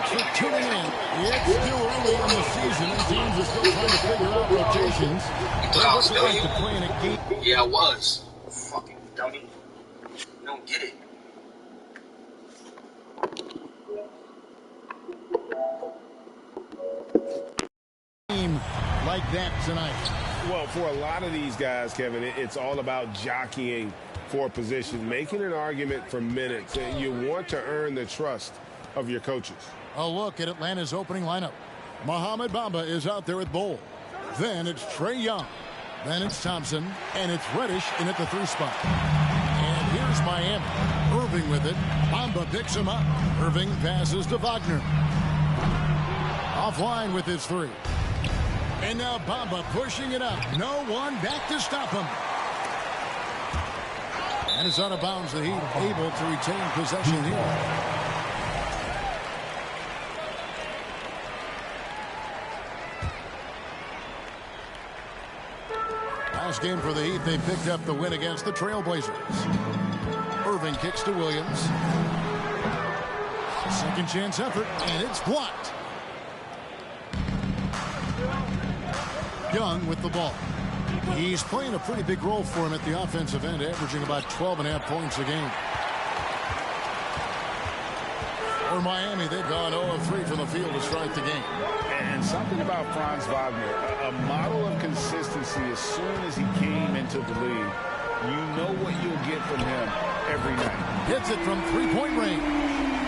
Thanks for tuning in. It's still early in the season, and teams are still trying to figure out rotations. But what's it like to play in a game? Yeah, I was. Fucking dummy. You don't get it. Game like that tonight. Well, for a lot of these guys, Kevin, it's all about jockeying for position, making an argument for minutes. And you want to earn the trust of your coaches. A look at Atlanta's opening lineup. Mohamed Bamba is out there at Bowl. Then it's Trae Young. Then it's Thompson. And it's Reddish in at the 3 spot. And here's Miami. Irving with it. Bamba picks him up. Irving passes to Wagner. Offline with his 3. And now Bamba pushing it up. No one back to stop him. And it's out of bounds. The Heat able to retain possession here. Last game for the Heat, they picked up the win against the Trailblazers. Irving kicks to Williams. Second chance effort, and it's blocked. Young with the ball. He's playing a pretty big role for him at the offensive end, averaging about 12.5 points a game. For Miami, they've gone 0 of 3 from the field to start the game. And something about Franz Wagner, a model of consistency. As soon as he came into the league, you know what you'll get from him every night. Hits it from 3-point range.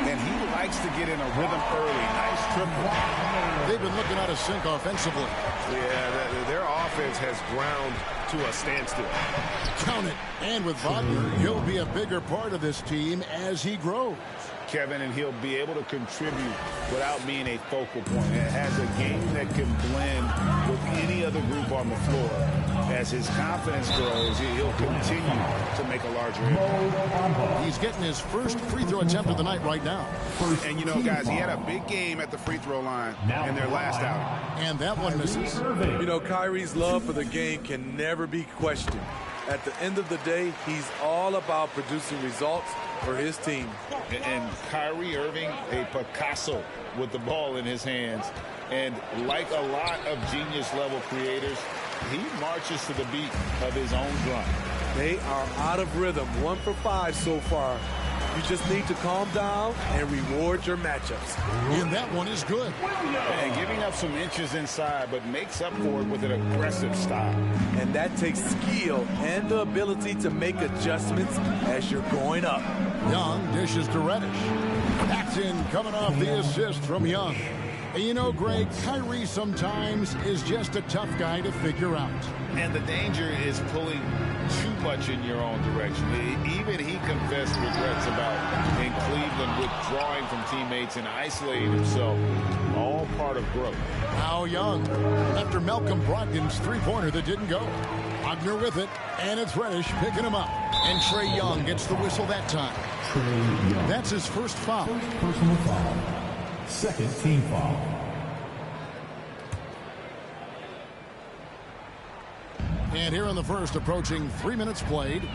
And he likes to get in a rhythm early. Nice triple. They've been looking out of sync offensively. Yeah, their offense has ground to a standstill. Count it. And with Wagner, he'll be a bigger part of this team as he grows. Kevin, and he'll be able to contribute without being a focal point. It has a game that can blend with any other group on the floor. As his confidence grows, he'll continue to make a larger impact. He's getting his first free throw attempt of the night right now. And, you know, guys, he had a big game at the free throw line in their last outing. And that one misses. You know, Kyrie's love for the game can never be questioned. At the end of the day, he's all about producing results for his team. And Kyrie Irving, a Picasso with the ball in his hands. And like a lot of genius-level creators, he marches to the beat of his own drum. They are out of rhythm, 1 for 5 so far. You just need to calm down and reward your matchups. And that one is good. And giving up some inches inside, but makes up for it with an aggressive style. And that takes skill and the ability to make adjustments as you're going up. Young dishes to Reddish. Paxson coming off the assist from Young. And you know, Greg, Kyrie sometimes is just a tough guy to figure out. And the danger is pulling too much in your own direction. Even he confessed regrets about in Cleveland withdrawing from teammates and isolating himself. All part of growth. Now Young, after Malcolm Brogdon's three-pointer that didn't go. Wagner with it, and it's Reddish picking him up. And Trae Young gets the whistle that time. That's his first foul. First personal foul. Second team foul. And here in the first, approaching 3 minutes played,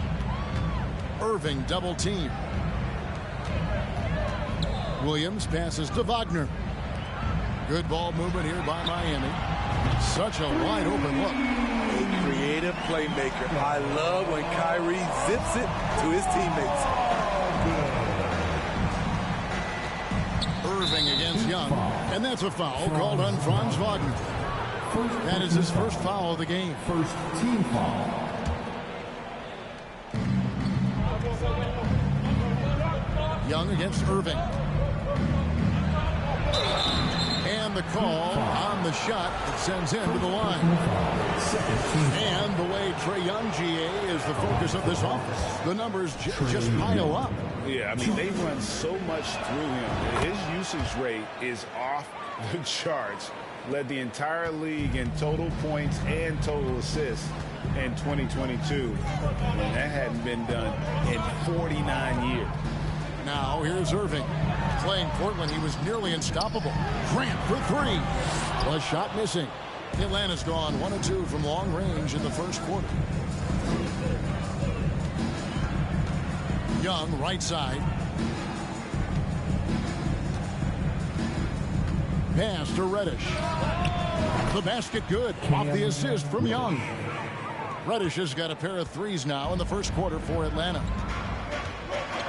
Irving double team. Williams passes to Wagner. Good ball movement here by Miami. Such a wide open look. A creative playmaker. I love when Kyrie zips it to his teammates. Irving against Young. And that's a foul called on Franz Wagner. That is his first foul of the game. First team foul. Young against Irving. And the call on the shot that sends him to the line. And the way Trae Young, GA, is the focus of this offense. The numbers just pile up. Yeah, I mean, they run so much through him. His usage rate is off the charts. Led the entire league in total points and total assists in 2022. And that hadn't been done in 49 years. Now here's Irving. Playing Portland, he was nearly unstoppable. Grant for 3. Was shot missing. Atlanta's gone 1 of 2 from long range in the first quarter. Young, right side. pass to Reddish. The basket good. Off the assist from Young. Reddish has got a pair of threes now in the first quarter for Atlanta.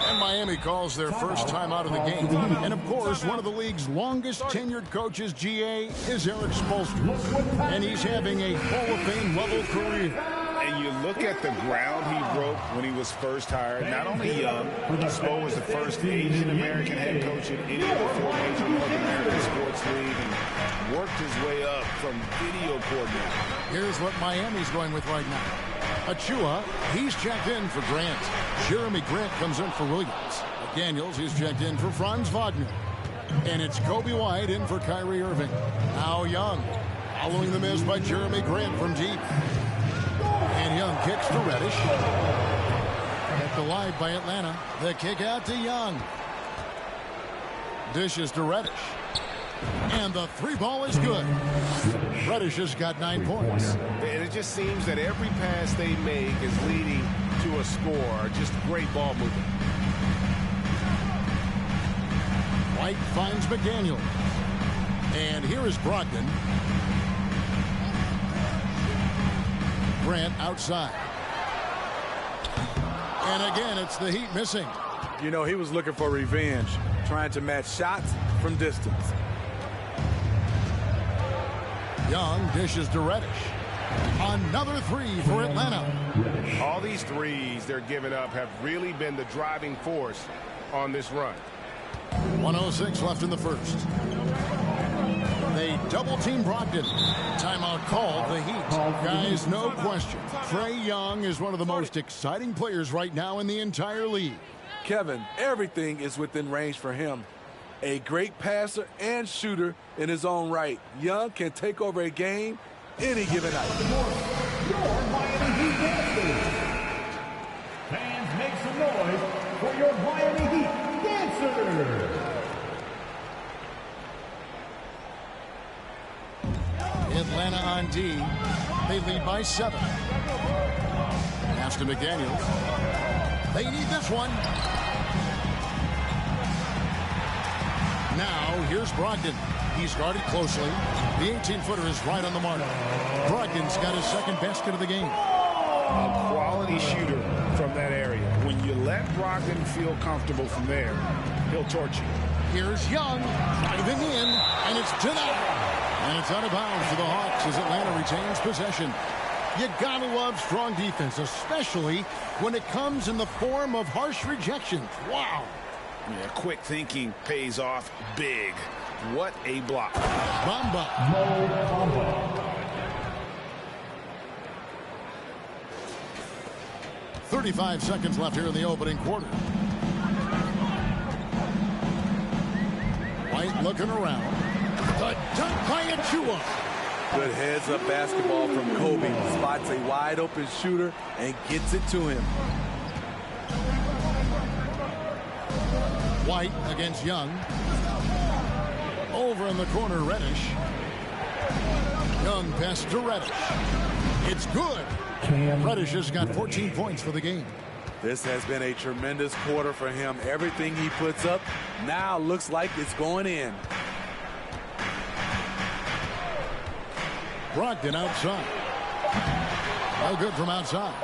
And Miami calls their first time out of the game. And, of course, one of the league's longest tenured coaches, GA, is Eric Spoelstra. And he's having a Hall of Fame level career. And you look at the ground he broke when he was first hired. Not only Young, Spo was the first Asian-American head coach in any of the four major North American sports leagues and worked his way up from video coordinator. Here's what Miami's going with right now. Achua, he's checked in for Grant. Jeremy Grant comes in for Williams. McDaniels, he's checked in for Franz Wagner. And it's Kobe White in for Kyrie Irving. Now Young, following the miss by Jeremy Grant from deep. And Young kicks to Reddish. Kept alive by Atlanta. The kick out to Young. Dishes to Reddish. And the three ball is good. Reddish has got 9 points. And it just seems that every pass they make is leading to a score. Just great ball movement. White finds McDaniel. And here is Brogdon. Grant outside. And again, it's the Heat missing. You know, he was looking for revenge, trying to match shots from distance. Young dishes to Reddish. Another three for Atlanta. All these threes they're giving up have really been the driving force on this run. 1:06 left in the first. They double-team Brogdon. Timeout called the Heat. Guys, no question. Trae Young is one of the most exciting players right now in the entire league. Kevin, everything is within range for him. A great passer and shooter in his own right. Young can take over a game any given night. Your Miami Heat dancers. Fans, make some noise for your Miami Heat dancers. Atlanta on D. They lead by 7. Pass to McDaniels. They need this one. Now, here's Brogdon. He's guarded closely. The 18-footer is right on the mark. Brogdon's got his second basket of the game. A quality shooter from that area. When you let Brogdon feel comfortable from there, he'll torch you. Here's Young driving in, and it's denied. And it's out of bounds for the Hawks as Atlanta retains possession. You gotta love strong defense, especially when it comes in the form of harsh rejections. Wow. Yeah, quick thinking pays off big. What a block. Bamba. 35 seconds left here in the opening quarter. White looking around. The dunk by Achua. Good heads-up basketball from Kobe. Spots a wide-open shooter and gets it to him. White against Young. Over in the corner, Reddish. Young pass to Reddish. It's good. Reddish has got 14 points for the game. This has been a tremendous quarter for him. Everything he puts up now looks like it's going in. Brogdon outside. No good from outside.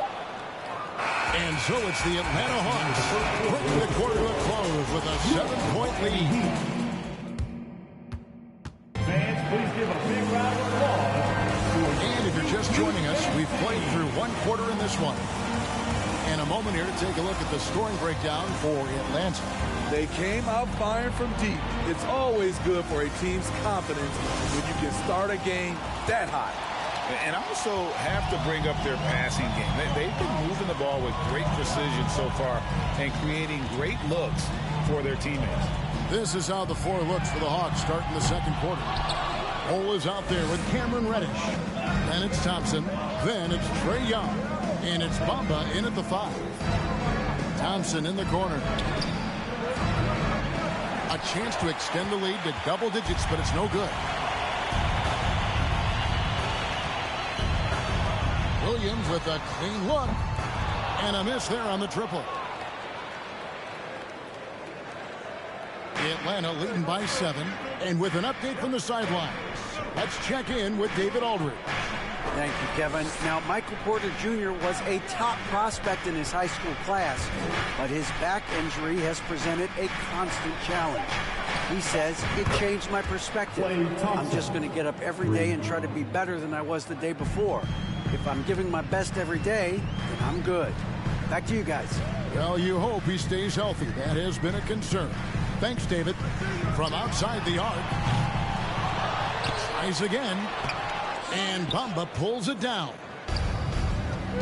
And so it's the Atlanta Hawks bringing the quarter to a close with a 7-point lead. Fans, please give a big round of applause. And if you're just joining us, we've played through one quarter in this one. And a moment here to take a look at the scoring breakdown for Atlanta. They came out firing from deep. It's always good for a team's confidence when you can start a game that hot. And also have to bring up their passing game. They've been moving the ball with great precision so far and creating great looks for their teammates. This is how the floor looks for the Hawks starting the second quarter. Cole is out there with Cameron Reddish. Then it's Thompson. Then it's Trae Young. And it's Bamba in at the 5. Thompson in the corner. A chance to extend the lead to double digits, but it's no good. Williams with a clean look. And a miss there on the triple. Atlanta leading by 7. And with an update from the sidelines, let's check in with David Aldridge. Thank you, Kevin. Now, Michael Porter Jr. was a top prospect in his high school class, but his back injury has presented a constant challenge. He says, it changed my perspective. I'm just going to get up every day and try to be better than I was the day before. If I'm giving my best every day, then I'm good. Back to you guys. Well, you hope he stays healthy. That has been a concern. Thanks, David. From outside the arc. Tries again. And Bamba pulls it down.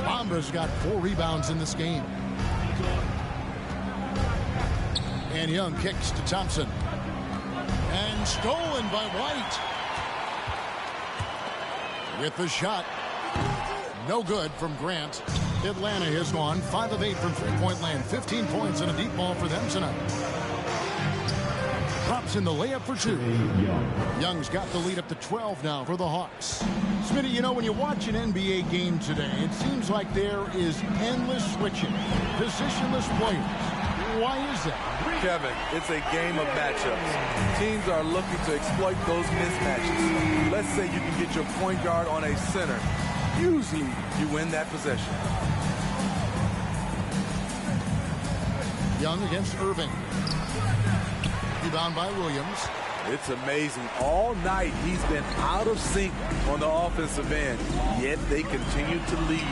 Bamba's got 4 rebounds in this game. And Young kicks to Thompson. And stolen by White. With the shot. No good from Grant. Atlanta has gone 5 of 8 from three-point land. 15 points and a deep ball for them tonight. Drops in the layup for 2. Young's got the lead up to 12 now for the Hawks. Smitty, you know, when you watch an NBA game today, it seems like there is endless switching. Positionless players. Why is that? Kevin, it's a game of matchups. Teams are looking to exploit those mismatches. Let's say you can get your point guard on a center. Usually, you win that possession. Young against Irving. Rebound by Williams. It's amazing. All night, he's been out of sync on the offensive end, yet they continue to lead.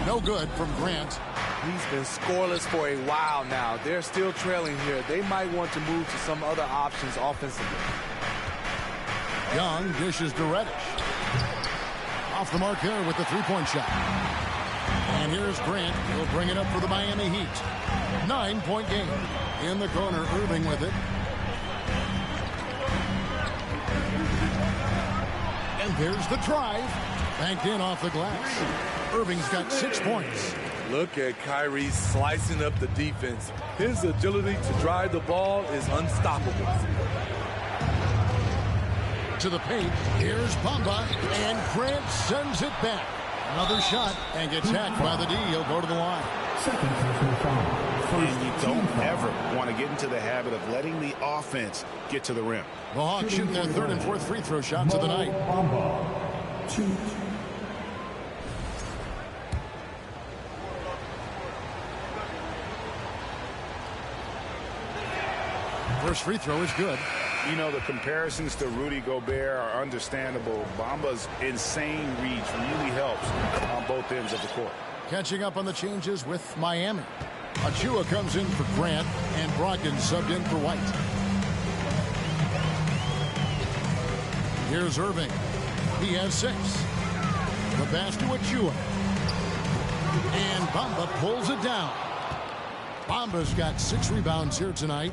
No good from Grant. He's been scoreless for a while now. They're still trailing here. They might want to move to some other options offensively. Young dishes to Reddish. Off the mark there with the three-point shot. And here's Grant. He'll bring it up for the Miami Heat. 9-point game. In the corner, Irving with it. And there's the drive. Banked in off the glass. Irving's got 6 points. Look at Kyrie slicing up the defense. His agility to drive the ball is unstoppable. To the paint. Here's Bamba. And Grant sends it back. Another shot and gets hacked by the D. He'll go to the line. And you don't ever want to get into the habit of letting the offense get to the rim. The Hawks shoot their 3rd and 4th free throw shots of the night. First free throw is good. You know, the comparisons to Rudy Gobert are understandable. Bamba's insane reach really helps on both ends of the court. Catching up on the changes with Miami. Achua comes in for Grant, and Brogdon subbed in for White. Here's Irving. He has 6. The pass to Achua. And Bamba pulls it down. Bamba's got 6 rebounds here tonight.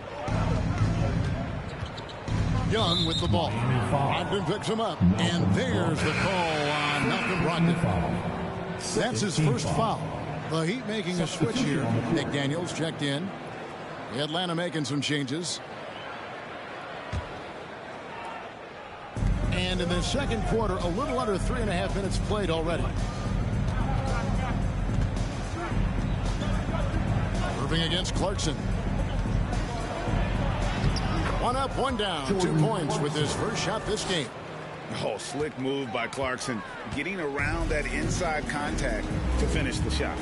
Young with the ball. Brogdon picks him up. And there's the call on Malcolm Brogdon. That's his first foul. The Heat making a switch here. McDaniels checked in. Atlanta making some changes. And in the second quarter, a little under 3.5 minutes played already. Irving against Clarkson. 1 up, 1 down. 2 points with his first shot this game. Oh, slick move by Clarkson, getting around that inside contact to finish the shot.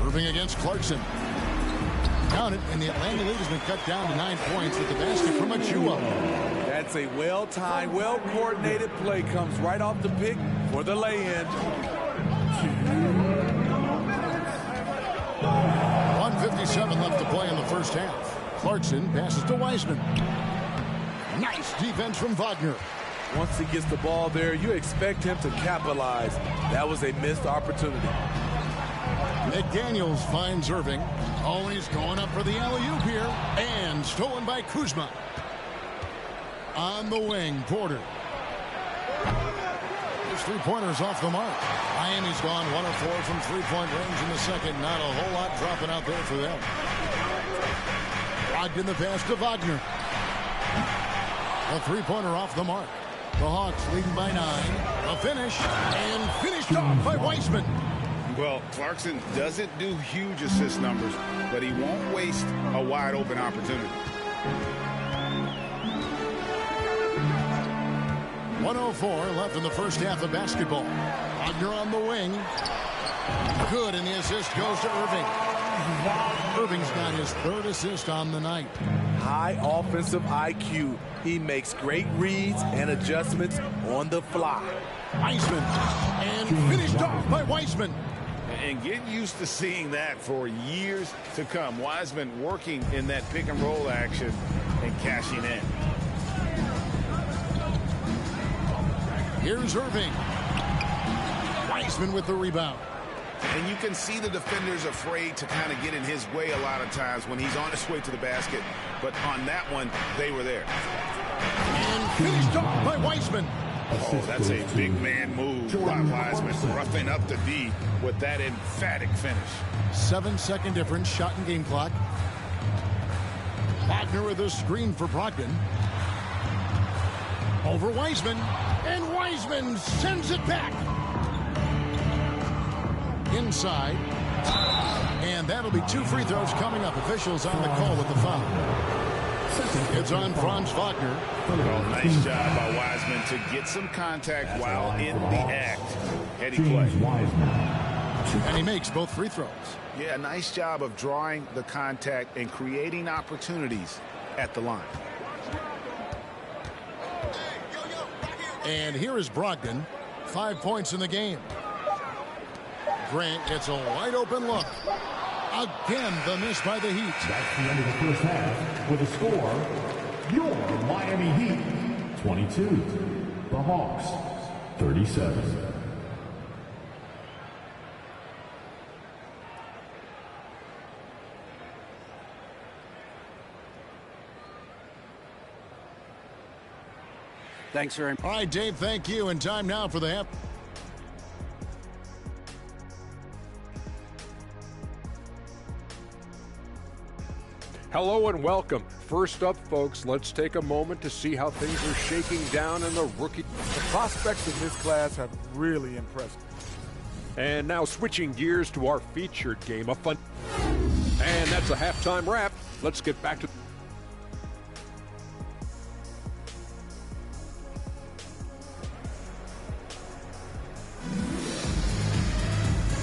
Irving against Clarkson. Count it, and the Atlanta lead has been cut down to 9 points with the basket from Achua. That's a well-timed, well-coordinated play. Comes right off the pick for the lay-in. 1:57 left to play in the first half. Clarkson passes to Wiseman. Nice defense from Wagner. Once he gets the ball there, you expect him to capitalize. That was a missed opportunity. McDaniels finds Irving. Oh, he's going up for the alley-oop here. And stolen by Kuzma. On the wing, Porter. His three-pointers off the mark. Miami's gone 1 of 4 from three-point range in the second. Not a whole lot dropping out there for them. Brogdon the pass to Wagner. A three-pointer off the mark. The Hawks leading by 9. A finish. And finished off by Wiseman. Well, Clarkson doesn't do huge assist numbers, but he won't waste a wide open opportunity. 1:04 left in the first half of basketball. Wagner on the wing. Good, and the assist goes to Irving. Irving's got his third assist on the night. High offensive IQ. He makes great reads and adjustments on the fly. Wiseman, and finished off by Wiseman. And get used to seeing that for years to come. Wiseman working in that pick and roll action and cashing in. Here's Irving. Wiseman with the rebound. And you can see the defenders afraid to kind of get in his way a lot of times when he's on his way to the basket. But on that one, they were there. And finished off by Wiseman. Oh, that's a big man move by Wiseman, roughing up the D with that emphatic finish. 7-second difference, shot and game clock. Wagner with a screen for Brogdon. Over Wiseman, and Wiseman sends it back. Inside. And that'll be 2 free throws coming up. Officials on the call with the foul. It's on Franz Wagner. Well, nice job by Wiseman to get some contact while in the act. Heady play. And he makes both free throws. Yeah, nice job of drawing the contact and creating opportunities at the line. And here is Brogdon. 5 points in the game. Grant gets a wide open look. Again, the miss by the Heat. That's the end of the first half. With a score, your Miami Heat 22. The Hawks 37. Thanks very much. All right, Dave, thank you. And time now for the half. Hello and welcome. First up, folks, let's take a moment to see how things are shaking down in the rookie. The prospects in this class have really impressed me. And now switching gears to our featured game of fun. And that's a halftime wrap. Let's get back to...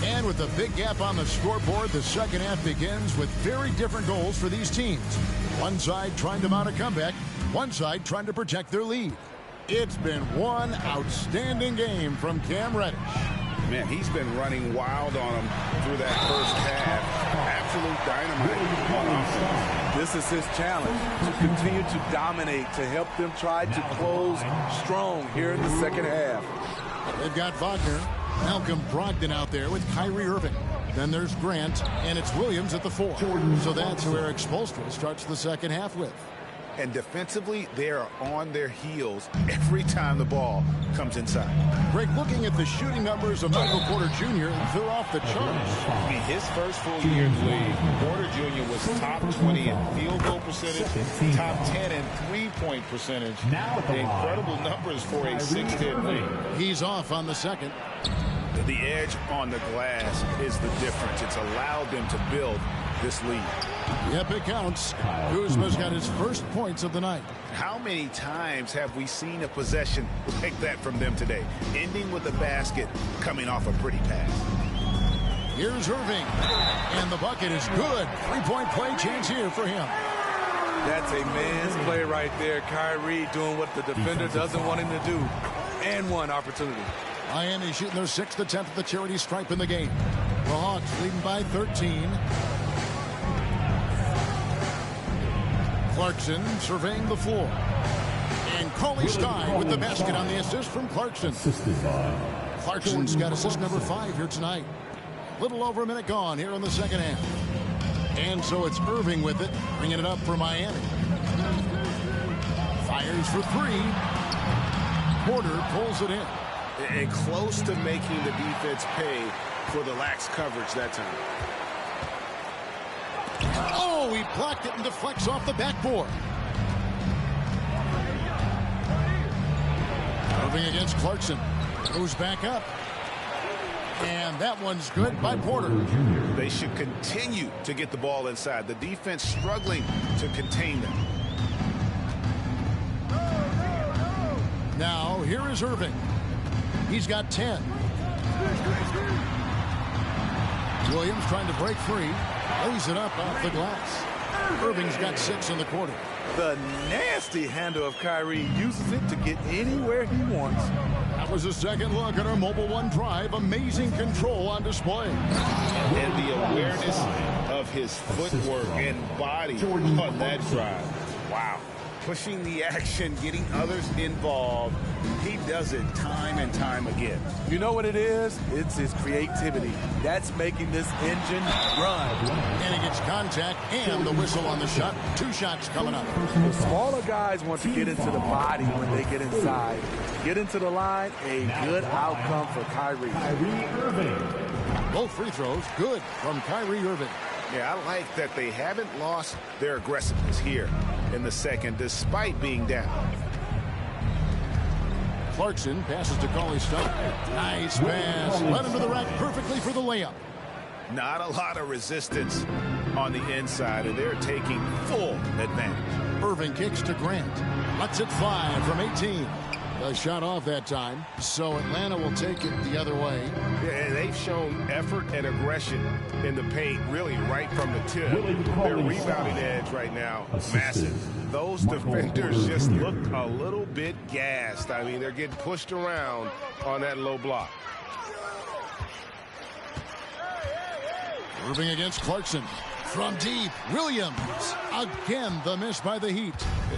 And with a big gap on the scoreboard, the second half begins with very different goals for these teams. One side trying to mount a comeback, one side trying to protect their lead. It's been one outstanding game from Cam Reddish. Man, he's been running wild on them through that first half. Absolute dynamite on offense. This is his challenge, to continue to dominate, to help them try to close strong here in the second half. They've got Wagner, Malcolm Brogdon out there with Kyrie Irving. Then there's Grant, and it's Williams at the 4. So that's who Eric Spoelstra starts the second half with. And defensively, they are on their heels every time the ball comes inside. Greg, looking at the shooting numbers of Michael Porter Jr., they're off the charts. I mean, his first full year in the league, Porter Jr. was top 20 in field goal percentage, top 10 in three-point percentage. The incredible numbers for a 6'10" league. He's off on the second. The edge on the glass is the difference. It's allowed them to build this lead. Yep, it counts. Kuzma's got his first points of the night. How many times have we seen a possession like that from them today, ending with a basket coming off a pretty pass? Here's Irving, and the bucket is good. 3-point play chance here for him. That's a man's play right there. Kyrie doing what the defender doesn't want him to do. And one opportunity. Miami shooting their 6th attempt at the charity stripe in the game. The Hawks leading by 13. Clarkson surveying the floor. And Cauley Stein with the basket on the assist from Clarkson. Clarkson's got assist number 5 here tonight. Little over a minute gone here in the second half. And so it's Irving with it, bringing it up for Miami. Fires for 3. Porter pulls it in. And close to making the defense pay for the lax coverage that time. Oh, he blocked it and deflects off the backboard. Irving against Clarkson. Goes back up. And that one's good by Porter. They should continue to get the ball inside. The defense struggling to contain them. Now, here is Irving. He's got 10. Williams trying to break free. Lays it up off the glass. Irving's got 6 in the quarter. The nasty handle of Kyrie uses it to get anywhere he wants. That was a second look at our Mobile One Drive. Amazing control on display. And the awareness of his footwork and body on that drive. Wow. Pushing the action, getting others involved. He does it time and time again. You know what it is? It's his creativity. That's making this engine run. And he gets contact and the whistle on the shot. 2 shots coming up. The smaller guys want to get into the body when they get inside. Get into the line, a good outcome for Kyrie. Kyrie Irving. Both free throws good from Kyrie Irving. Yeah, I like that they haven't lost their aggressiveness here in the second, despite being down. Clarkson passes to Cauley-Stein. Nice pass. Led him to the rack perfectly for the layup. Not a lot of resistance on the inside, and they're taking full advantage. Irving kicks to Grant. Lets it fly from 18. The shot off that time, so Atlanta will take it the other way. Yeah, and they've shown effort and aggression in the paint, really right from the tip. Their rebounding edge right now, massive. Those defenders just looked a little bit gassed. I mean, they're getting pushed around on that low block. Irving against Clarkson. From deep, Williams. Again, the miss by the Heat.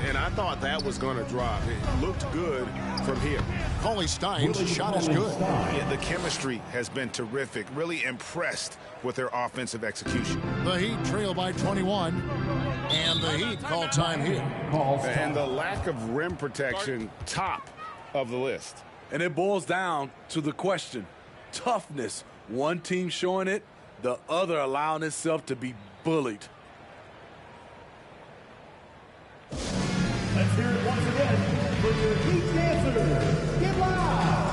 And I thought that was going to drop. It looked good from here. Cauley-Stein's shot is good. Yeah, the chemistry has been terrific. Really impressed with their offensive execution. The Heat trail by 21. And the Heat call time here. And the lack of rim protection, top of the list. And it boils down to the question. Toughness. One team showing it, the other allowing itself to be bullied. Let's hear it once again for your Heat dancers. Get loud!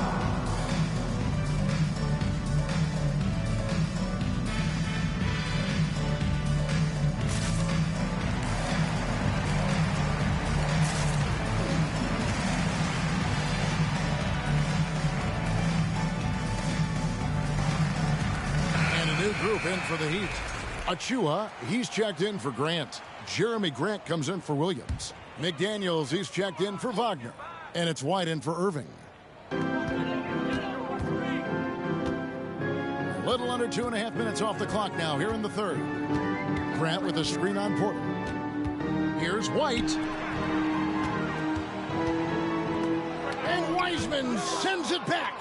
And a new group in for the Heat. Achua, he's checked in for Grant. Jeremy Grant comes in for Williams. McDaniels, he's checked in for Wagner. And it's White in for Irving. A little under 2.5 minutes off the clock now here in the third. Grant with a screen on Porter. Here's White. And Wiseman sends it back.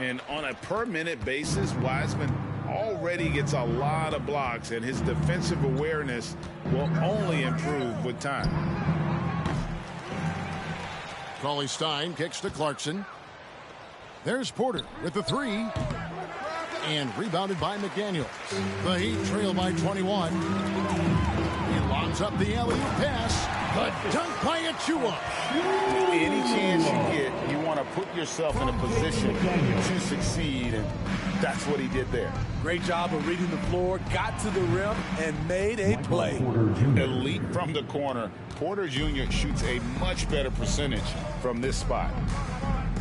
And on a per-minute basis, Wiseman already gets a lot of blocks, and his defensive awareness will only improve with time. Cauley-Stein kicks to Clarkson. There's Porter with the 3. And rebounded by McDaniels. The Heat trail by 21. He lobs up the alley-oop pass. The dunk by Achua. Any chance you get, you want to put yourself in a position to succeed, and that's what he did there. Great job of reading the floor, got to the rim, and made a play. Elite from the corner. Porter Jr. shoots a much better percentage from this spot.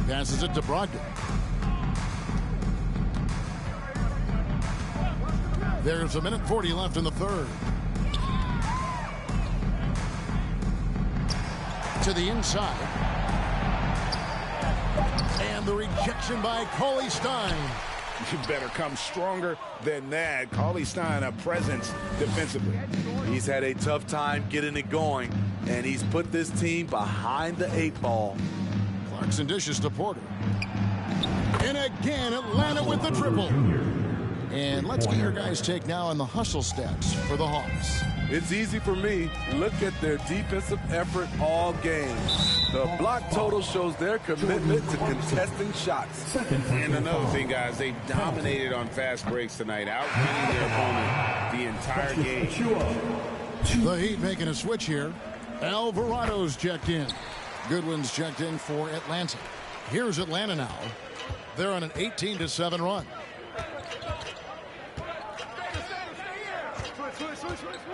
Passes it to Brogdon. There's 1:40 left in the third. To the inside. And the rejection by Cauley-Stein. You better come stronger than that. Cauley-Stein, a presence defensively. He's had a tough time getting it going, and he's put this team behind the 8 ball. Clarkson dishes to Porter. And again, Atlanta with the triple. And let's get your guys' take now on the hustle stats for the Hawks. It's easy for me. Look at their defensive effort all game. The block total shows their commitment to contesting shots. And another thing, guys, they dominated on fast breaks tonight, outwinning their opponent the entire game. The Heat making a switch here. Alvarado's checked in. Goodwin's checked in for Atlanta. Here's Atlanta now. They're on an 18-7 run.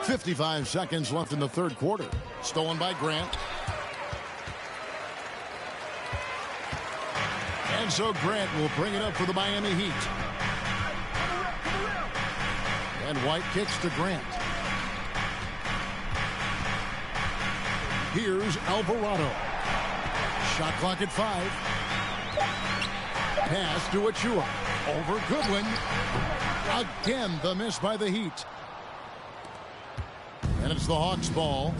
55 seconds left in the third quarter. Stolen by Grant. And so Grant will bring it up for the Miami Heat. And White kicks to Grant. Here's Alvarado. Shot clock at 5. Pass to Achua. Over Goodwin. Again, the miss by the Heat. And it's the Hawks' ball.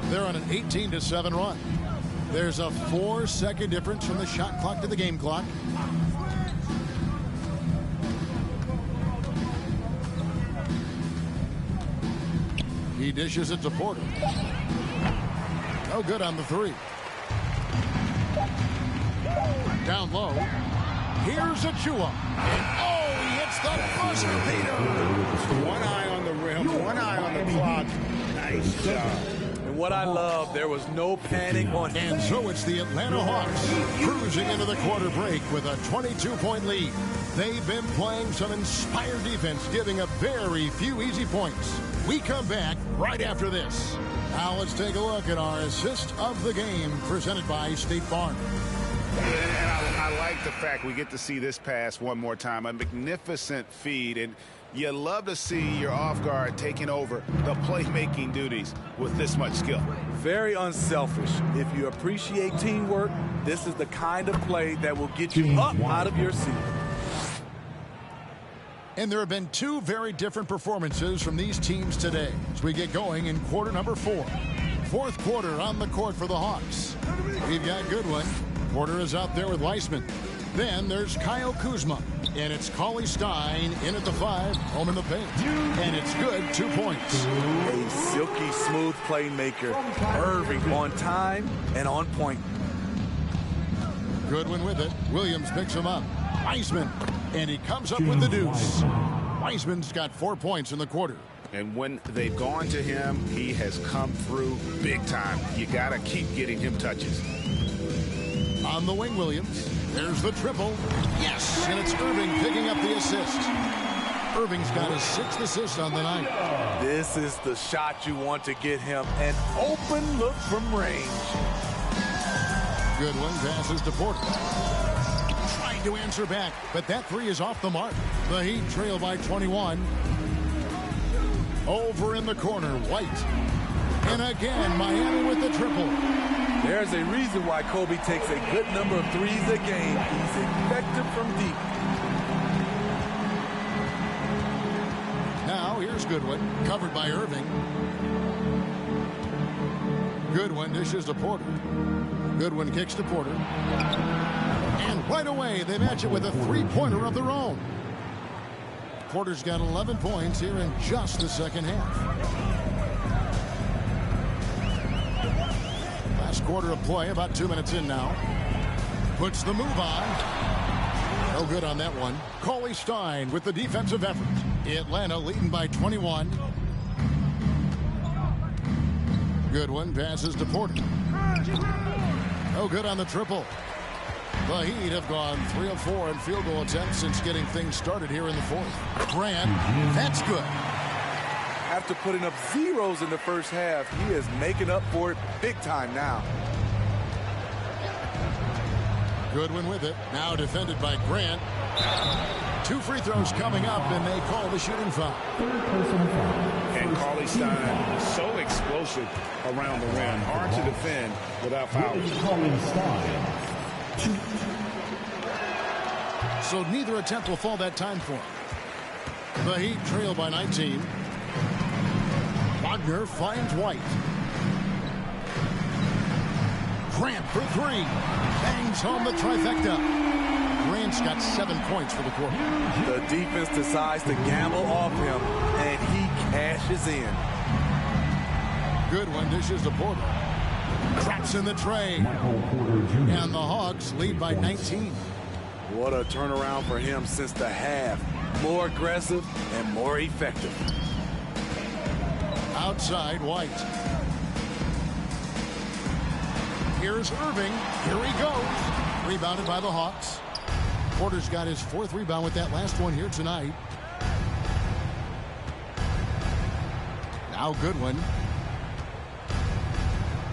They're on an 18-7 run. There's a 4-second difference from the shot clock to the game clock. He dishes it to Porter. No good on the 3. Down low. Here's Achua. And oh, he hits the buzzer beater. One eye on the rim, one eye on the clock. Nice job. And what I love, there was no panic on him. And so it's the Atlanta Hawks cruising into the quarter break with a 22-point lead. They've been playing some inspired defense, giving up very few easy points. We come back right after this. Now let's take a look at our assist of the game presented by State Farm. And I like the fact we get to see this pass one more time. A magnificent feed. And you love to see your off guard taking over the playmaking duties with this much skill. Very unselfish. If you appreciate teamwork, this is the kind of play that will get you up out of your seat. And there have been two very different performances from these teams today as we get going in quarter number 4. Fourth quarter on the court for the Hawks. We've got Goodwin. Porter is out there with Weissman. Then there's Kyle Kuzma. And it's Cauley Stein in at the 5, home in the paint. And it's good, 2 points. A silky smooth playmaker. Irving on time and on point. Goodwin with it. Williams picks him up. Weissman. And he comes up with the deuce. Weissman's got 4 points in the quarter. And when they've gone to him, he has come through big time. You got to keep getting him touches. On the wing, Williams. There's the triple. Yes! And it's Irving picking up the assist. Irving's got his 6th assist on the night. This is the shot you want to get him. An open look from range. Goodwin passes to Porter. Trying to answer back, but that 3 is off the mark. The Heat trail by 21. Over in the corner, White. And again, Miami with the triple. There's a reason why Kobe takes a good number of 3s a game. He's effective from deep. Now, here's Goodwin, covered by Irving. Goodwin dishes to Porter. Goodwin kicks to Porter. And right away, they match it with a 3-pointer of their own. Porter's got 11 points here in just the second half. Quarter of play, about 2 minutes in now. Puts the move on. No good on that one. Cauley Stein with the defensive effort. Atlanta leading by 21. Goodwin passes to Porter. No good on the triple. The Heat have gone 3 of 4 in field goal attempts since getting things started here in the 4th. Grant, that's good. After putting up 0s in the first half, he is making up for it big time now. Goodwin with it. Now defended by Grant. 2 free throws coming up, and they call the shooting foul. And Cauley Stein, so explosive around the rim. Hard to defend without fouling. So neither attempt will fall that time for him. The Heat trail by 19. Wagner finds White. Grant for 3. Bangs home the trifecta. Grant's got 7 points for the quarter. The defense decides to gamble off him, and he cashes in. Goodwin dishes to Porter. Traps in the tray. And the Hawks lead by 19. What a turnaround for him since the half. More aggressive and more effective. Outside, White. Here's Irving. Here he goes. Rebounded by the Hawks. Porter's got his 4th rebound with that last one here tonight. Now Goodwin.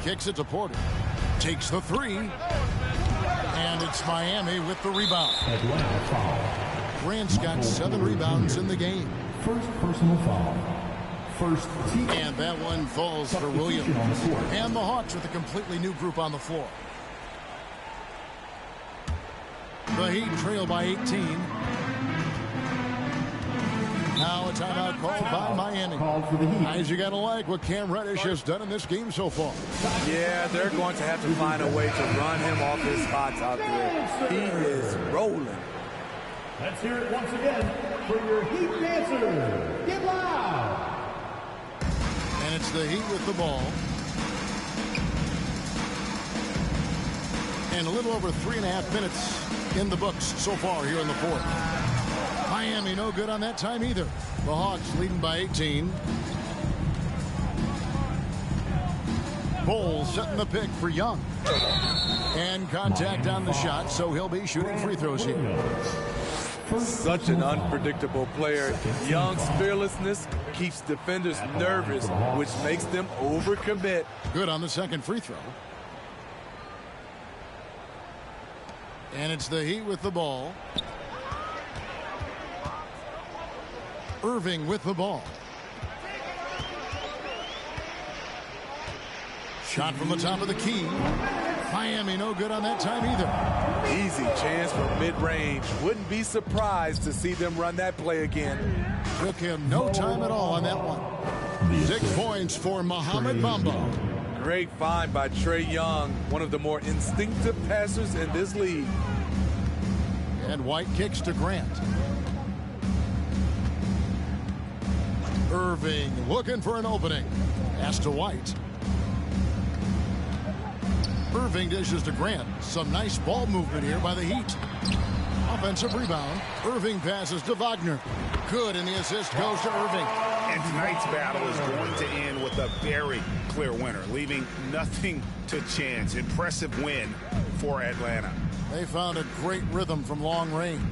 Kicks it to Porter. Takes the three. And it's Miami with the rebound. Atlanta foul. Grant's got 7 rebounds in the game. First personal foul. First team. And that one falls for Williams. And the Hawks with a completely new group on the floor. The Heat trail by 18. Now a timeout called by Miami. Called for the Heat. Guys, you got to like what Cam Reddish has done in this game so far. Yeah, they're going to have to find a way to run him off his spots out there. He is rolling. Let's hear it once again for your Heat dancers. Get loud. And it's the Heat with the ball. And a little over 3.5 minutes in the books so far here in the fourth. Miami no good on that time either. The Hawks leading by 18. Bowles setting the pick for Young. And contact on the shot, so he'll be shooting free throws here. Such an unpredictable player. Young's fearlessness keeps defenders nervous, which makes them overcommit. Good on the second free throw. And it's the Heat with the ball. Irving with the ball. Shot from the top of the key. Miami no good on that time either. Easy chance for mid-range. Wouldn't be surprised to see them run that play again. Took him no time at all on that one. 6 points for Mohamed Bamba. Great find by Trae Young, one of the more instinctive passers in this league. And White kicks to Grant. Irving looking for an opening. Pass to White. Irving dishes to Grant. Some nice ball movement here by the Heat. Offensive rebound. Irving passes to Wagner. Good, and the assist goes to Irving. And tonight's battle is going to end with a very clear winner, leaving nothing to chance. Impressive win for Atlanta. They found a great rhythm from long range.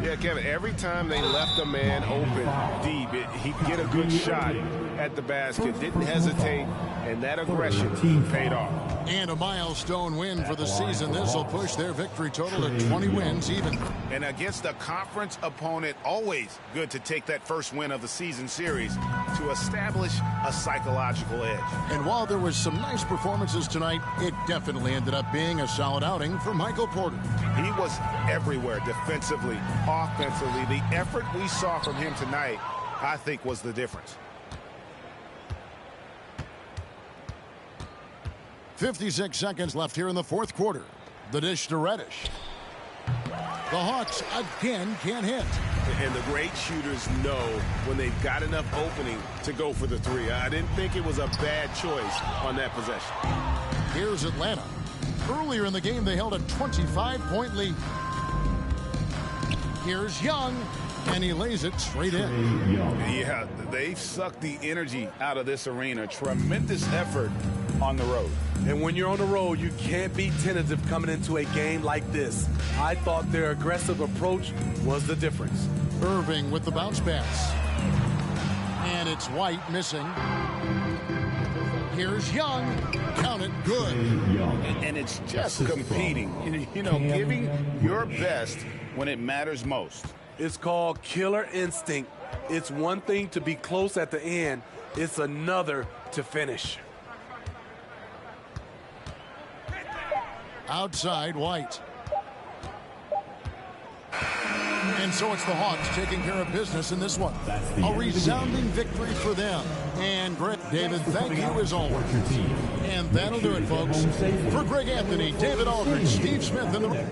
Yeah, Kevin, every time they left a man open deep, he'd get a good shot at the basket, didn't hesitate, and that aggression paid off. And a milestone win for the season. This will push their victory total to 20 wins even. And against a conference opponent, always good to take that first win of the season series to establish a psychological edge. And while there was some nice performances tonight, it definitely ended up being a solid outing for Michael Porter. He was everywhere defensively, offensively. The effort we saw from him tonight, I think, was the difference. 56 seconds left here in the fourth quarter. The dish to Reddish. The Hawks again can't hit. And the great shooters know when they've got enough opening to go for the three. I didn't think it was a bad choice on that possession. Here's Atlanta. Earlier in the game, they held a 25-point lead. Here's Young, and he lays it straight in. Yeah, they've sucked the energy out of this arena. Tremendous effort on the road. And when you're on the road, you can't be tentative coming into a game like this. I thought their aggressive approach was the difference. Irving with the bounce pass. And it's White missing. Here's Young. Count it, good. And it's just competing. You know, giving your best when it matters most. It's called killer instinct. It's one thing to be close at the end. It's another to finish. Outside, White. And so it's the Hawks taking care of business in this one. A resounding victory for them. And Greg, David, thank you as always. And that'll do it, folks. For Greg Anthony, David Aldridge, Steve Smith, and the